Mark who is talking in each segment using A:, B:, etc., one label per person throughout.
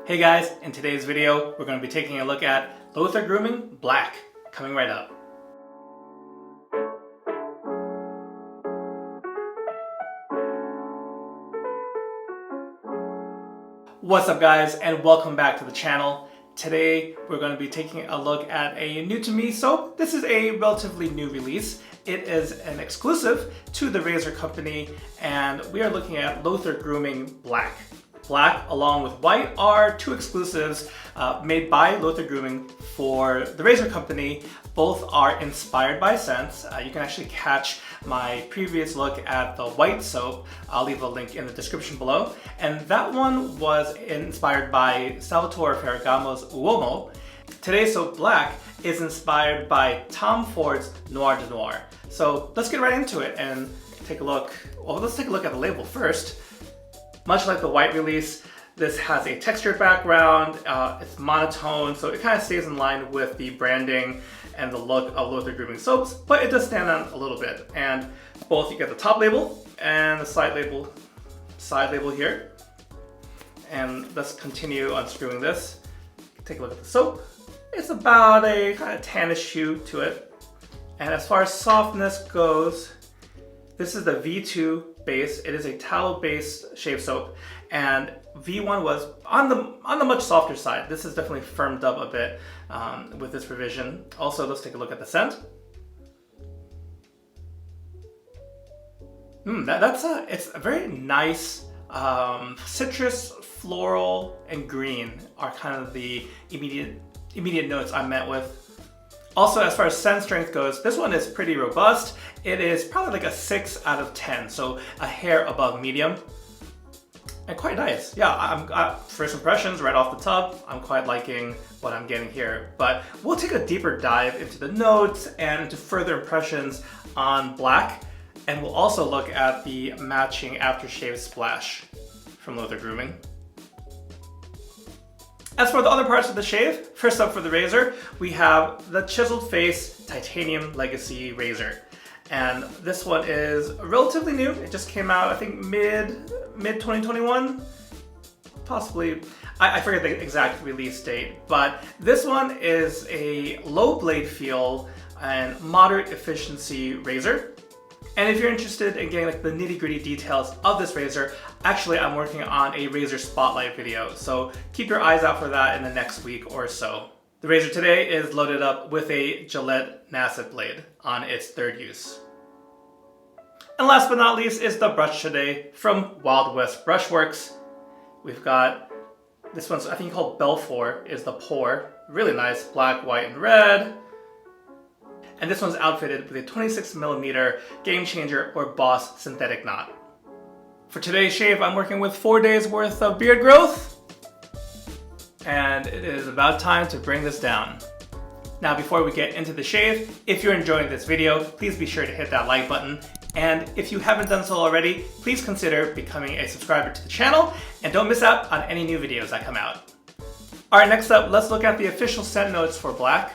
A: Hey guys, in today's video, we're going to be taking a look at Lothur Grooming Black, coming right up. What's up guys, and welcome back to the channel. Today, we're going to be taking a look at a new to me soap. This is a relatively new release. It is an exclusive to the razor company, and we are looking at Lothur Grooming Black. Black along with white are two exclusives made by Lothur Grooming for the razor company. Both are inspired by scents. You can actually catch my previous look at the white soap. I'll leave a link in the description below. And that one was inspired by Salvatore Ferragamo's Uomo. Today's soap Black is inspired by Tom Ford's Noir de Noir. So let's get right into it and take a look. Well, let's take a look at the label first. Much like the white release, this has a textured background, it's monotone, so it kind of stays in line with the branding and the look of Lothur Grooming soaps, but it does stand out a little bit. And both, you get the top label and the side label here. And let's continue unscrewing this. Take a look at the soap. It's about a kind of tannish hue to it. And as far as softness goes, this is the V2 base. It is a tallow-based shave soap, and V1 was on the much softer side. This is definitely firmed up a bit with this revision. Also, let's take a look at the scent. It's a very nice citrus, floral, and green are kind of the immediate notes I'm met with. Also, as far as scent strength goes, this one is pretty robust. It is probably like a 6 out of 10, so a hair above medium. And quite nice. Yeah, first impressions right off the top, I'm quite liking what I'm getting here. But we'll take a deeper dive into the notes and into further impressions on Black. And we'll also look at the matching aftershave splash from Lothur Grooming. As for the other parts of the shave, first up for the razor, we have the Chiseled Face Titanium Legacy Razor. And this one is relatively new. It just came out, I think, mid 2021, possibly. I forget the exact release date, but this one is a low blade feel and moderate efficiency razor. And if you're interested in getting like the nitty-gritty details of this razor, actually I'm working on a razor spotlight video, so keep your eyes out for that in the next week or so. The razor today is loaded up with a Gillette Nasset blade on its third use. And last but not least is the brush today from Wild West Brushworks. We've got this one's, I think called Belfour is the pour. Really nice, black, white, and red. And this one's outfitted with a 26mm Game Changer or Boss synthetic knot. For today's shave, I'm working with 4 days worth of beard growth. And it is about time to bring this down. Now before we get into the shave, if you're enjoying this video, please be sure to hit that like button. And if you haven't done so already, please consider becoming a subscriber to the channel and don't miss out on any new videos that come out. Alright, next up, let's look at the official scent notes for Black.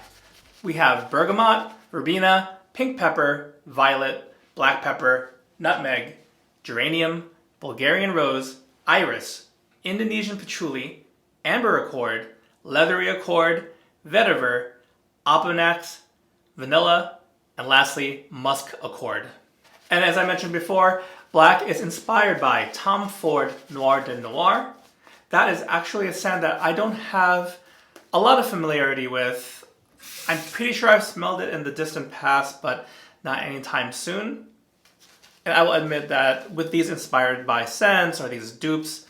A: We have bergamot, verbena, pink pepper, violet, black pepper, nutmeg, geranium, Bulgarian rose, iris, Indonesian patchouli, amber accord, leathery accord, vetiver, oponax, vanilla, and lastly, musk accord. And as I mentioned before, Black is inspired by Tom Ford Noir de Noir. That is actually a scent that I don't have a lot of familiarity with. I'm pretty sure I've smelled it in the distant past, but not anytime soon. And I will admit that with these inspired by scents or these dupes,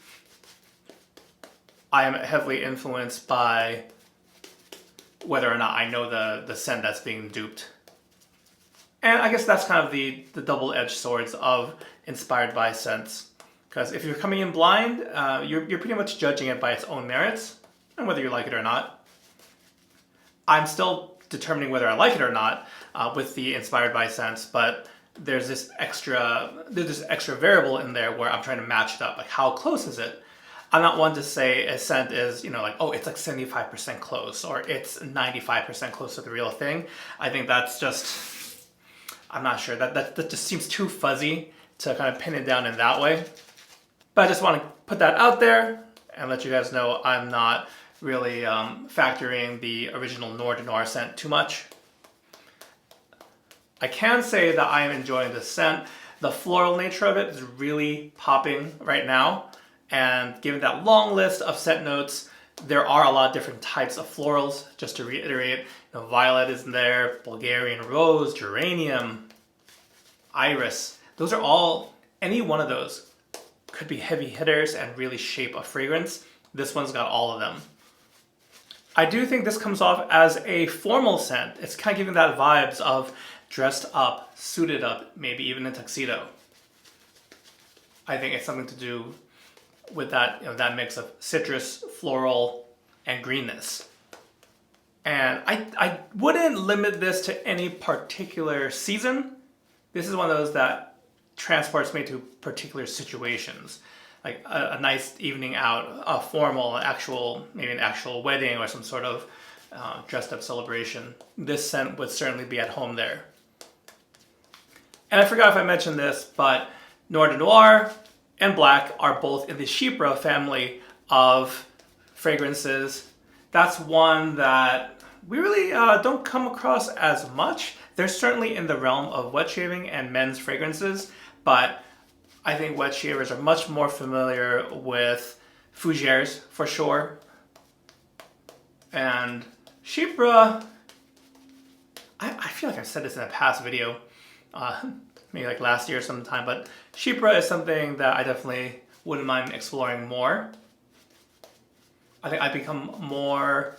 A: I am heavily influenced by whether or not I know the scent that's being duped. And I guess that's kind of the double-edged swords of inspired by scents. Because if you're coming in blind, you're pretty much judging it by its own merits, and whether you like it or not. I'm still determining whether I like it or not with the inspired by scents, but there's this extra variable in there where I'm trying to match it up. Like, how close is it? I'm not one to say a scent is, like, oh, it's like 75% close, or it's 95% close to the real thing. I think that's just, I'm not sure. That just seems too fuzzy to kind of pin it down in that way. But I just want to put that out there and let you guys know I'm not really factoring the original Noir scent too much. I can say that I am enjoying this scent. The floral nature of it is really popping right now, and given that long list of scent notes, there are a lot of different types of florals. Just to reiterate, violet is in there, Bulgarian rose, geranium, iris. Those are all, any one of those could be heavy hitters and really shape a fragrance. This one's got all of them. I do think this comes off as a formal scent. It's kind of giving that vibes of dressed up, suited up, maybe even a tuxedo. I think it's something to do with that, that mix of citrus, floral, and greenness. And I wouldn't limit this to any particular season. This is one of those that transports me to particular situations. Like a nice evening out, a formal, maybe an actual wedding or some sort of dressed up celebration. This scent would certainly be at home there. And I forgot if I mentioned this, but Noir and Black are both in the Chypre family of fragrances. That's one that we really don't come across as much. They're certainly in the realm of wet shaving and men's fragrances, but I think wet shavers are much more familiar with fougères for sure. And Chypre, I feel like I've said this in a past video, maybe like last year sometime, but Chypre is something that I definitely wouldn't mind exploring more. I think I've become more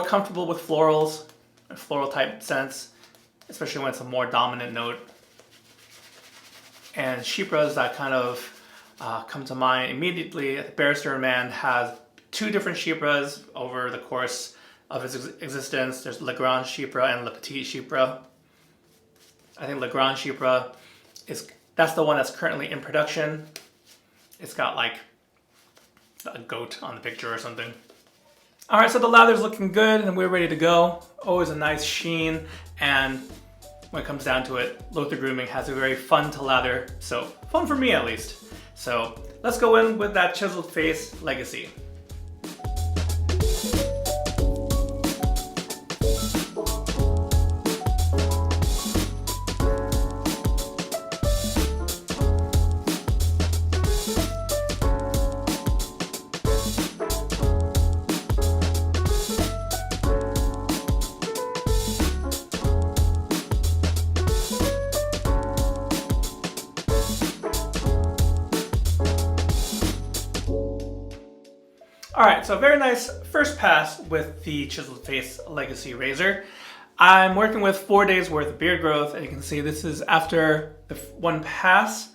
A: comfortable with florals, floral type scents, especially when it's a more dominant note. And Chypres that kind of come to mind immediately. The Barrister Man has two different Chypres over the course of its existence. There's Le Grand Chypre and Le Petit Chypre. I think Le Grand Chypre that's the one that's currently in production. It's got like a goat on the picture or something. All right, so the lather's looking good and we're ready to go. Always a nice sheen, and when it comes down to it, Lothur Grooming has a very fun to lather, so fun for me at least. So let's go in with that Chiseled Face Legacy. Alright, so very nice first pass with the Chiseled Face Legacy Razor. I'm working with 4 days worth of beard growth, and you can see this is after the one pass.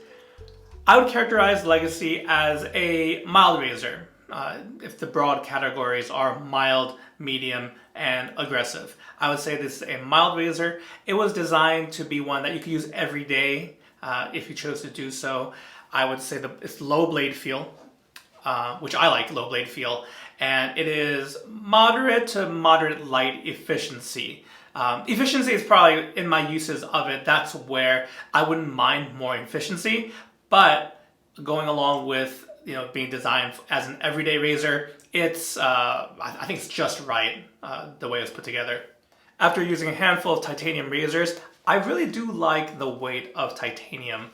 A: I would characterize Legacy as a mild razor, if the broad categories are mild, medium, and aggressive. I would say this is a mild razor. It was designed to be one that you could use every day if you chose to do so. I would say it's low blade feel. Which I like, low blade feel, and it is moderate to moderate light efficiency. Efficiency is probably, in my uses of it, that's where I wouldn't mind more efficiency, but going along with being designed as an everyday razor, it's I think it's just right the way it's put together. After using a handful of titanium razors, I really do like the weight of titanium.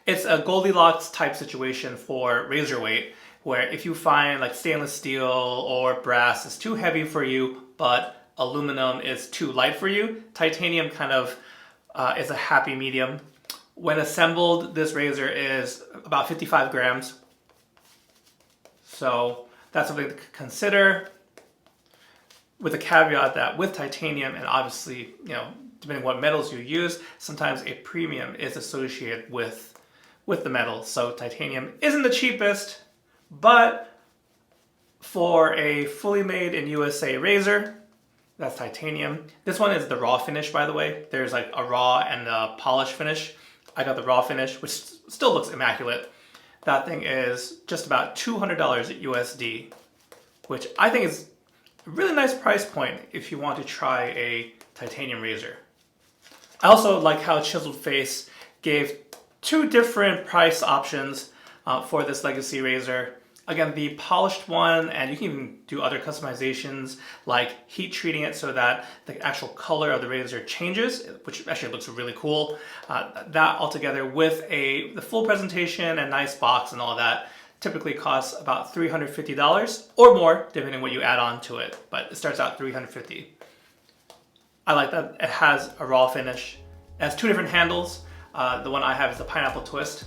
A: It's a Goldilocks type situation for razor weight, where if you find like stainless steel or brass is too heavy for you, but aluminum is too light for you, titanium kind of is a happy medium. When assembled, this razor is about 55 grams. So that's something to consider, with the caveat that with titanium, and obviously, depending on what metals you use, sometimes a premium is associated with the metal. So titanium isn't the cheapest, but for a fully made in USA razor, that's titanium. This one is the raw finish, by the way. There's like a raw and a polished finish. I got the raw finish, which still looks immaculate. That thing is just about $200 USD, which I think is a really nice price point if you want to try a titanium razor. I also like how Chiseled Face gave two different price options for this Legacy razor. Again, the polished one, and you can even do other customizations like heat treating it so that the actual color of the razor changes, which actually looks really cool. That altogether with the full presentation and nice box and all that typically costs about $350 or more, depending on what you add on to it. But it starts out $350. I like that it has a raw finish. It has two different handles. The one I have is the pineapple twist.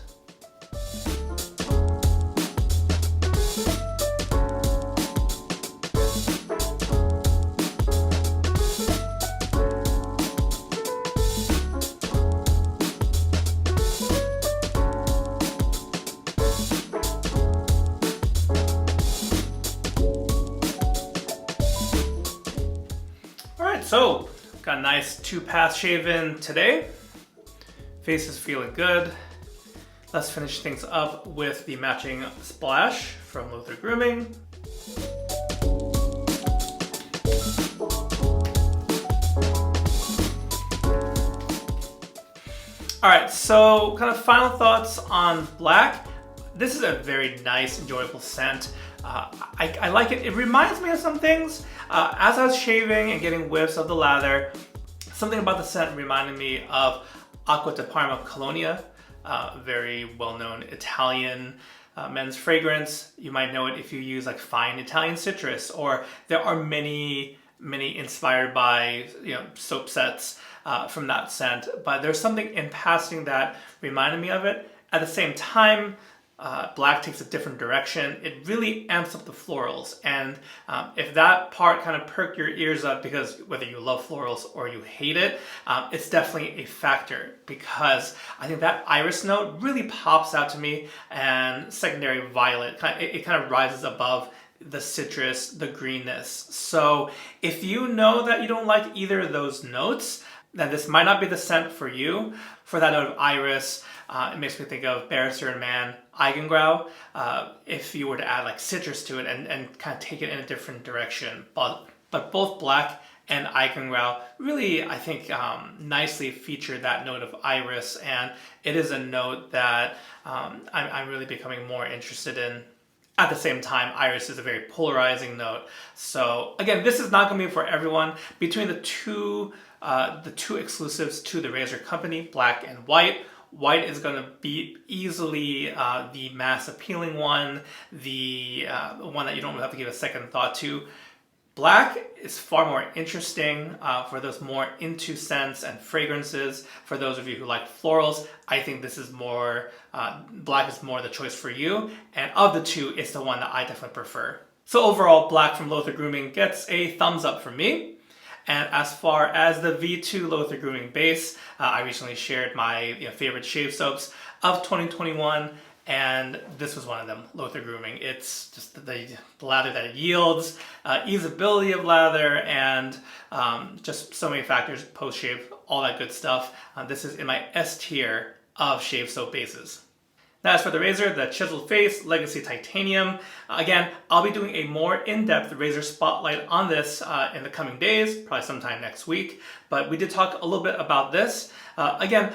A: So, got a nice 2-pass shave in today. Face is feeling good. Let's finish things up with the matching splash from Lothur Grooming. Alright, so kind of final thoughts on black. This is a very nice, enjoyable scent. I like it. It reminds me of some things. As I was shaving and getting whiffs of the lather, something about the scent reminded me of Acqua di Parma Colonia, very well-known Italian men's fragrance. You might know it if you use like fine Italian citrus, or there are many inspired by soap sets from that scent. But there's something in passing that reminded me of it. At the same time, black takes a different direction. It really amps up the florals, and if that part kind of perked your ears up, because whether you love florals or you hate it, it's definitely a factor, because I think that iris note really pops out to me, and secondary violet, it kind of rises above the citrus, the greenness. So if you know that you don't like either of those notes, then this might not be the scent for you. For that note of iris, it makes me think of Barrister and Mann Eigengrau. If you were to add like citrus to it and kind of take it in a different direction. But both black and Eigengrau really, I think, nicely feature that note of iris, and it is a note that I'm really becoming more interested in. At the same time, iris is a very polarizing note. So again, this is not going to be for everyone. Between the two exclusives to the razor company, black and white, white is going to be easily the mass appealing one, the one that you don't have to give a second thought to. Black is far more interesting for those more into scents and fragrances. For those of you who like florals, I think this is more, black is more the choice for you. And of the two, it's the one that I definitely prefer. So overall, black from Lothur Grooming gets a thumbs up from me. And as far as the V2 Lothur Grooming base, I recently shared my favorite shave soaps of 2021. And this was one of them, Lothur Grooming. It's just the lather that it yields, easeability of lather, and just so many factors, post-shave, all that good stuff. This is in my S tier of shave soap bases. Now, as for the razor, the Chiseled Face Legacy Titanium. Again, I'll be doing a more in-depth razor spotlight on this in the coming days, probably sometime next week. But we did talk a little bit about this. Again,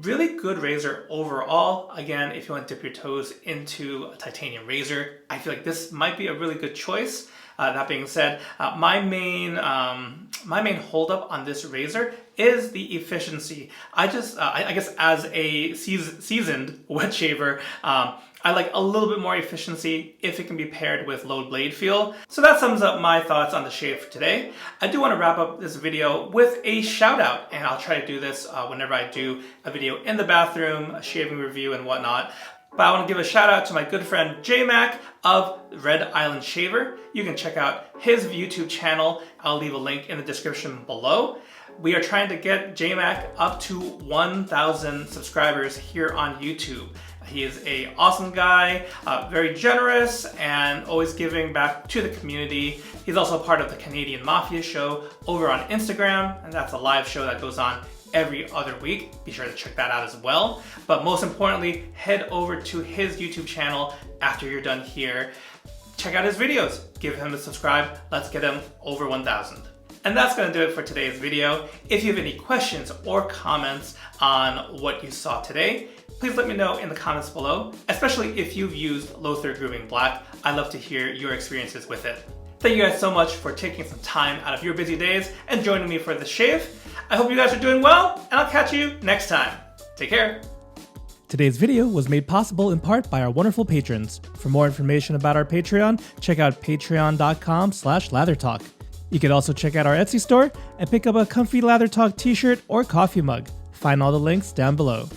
A: really good razor overall. Again, if you want to dip your toes into a titanium razor, I feel like this might be a really good choice. That being said, my main holdup on this razor is the efficiency. I guess as a seasoned wet shaver, I like a little bit more efficiency if it can be paired with low blade feel. So that sums up my thoughts on the shave for today. I do want to wrap up this video with a shout out, and I'll try to do this whenever I do a video in the bathroom, a shaving review and whatnot. But I want to give a shout out to my good friend J-Mac of Red Island Shaver. You can check out his YouTube channel. I'll leave a link in the description below. We are trying to get J-Mac up to 1,000 subscribers here on YouTube. He is an awesome guy, very generous, and always giving back to the community. He's also part of the Canadian Mafia show over on Instagram, and that's a live show that goes on every other week. Be sure to check that out as well. But most importantly, head over to his YouTube channel after you're done here. Check out his videos. Give him a subscribe. Let's get him over 1,000. And that's going to do it for today's video. If you have any questions or comments on what you saw today, please let me know in the comments below, especially if you've used Lothur Grooming Black. I'd love to hear your experiences with it. Thank you guys so much for taking some time out of your busy days and joining me for this shave. I hope you guys are doing well, and I'll catch you next time. Take care.
B: Today's video was made possible in part by our wonderful patrons. For more information about our Patreon, check out patreon.com/lathertalk. You can also check out our Etsy store and pick up a comfy Lather Talk t-shirt or coffee mug. Find all the links down below.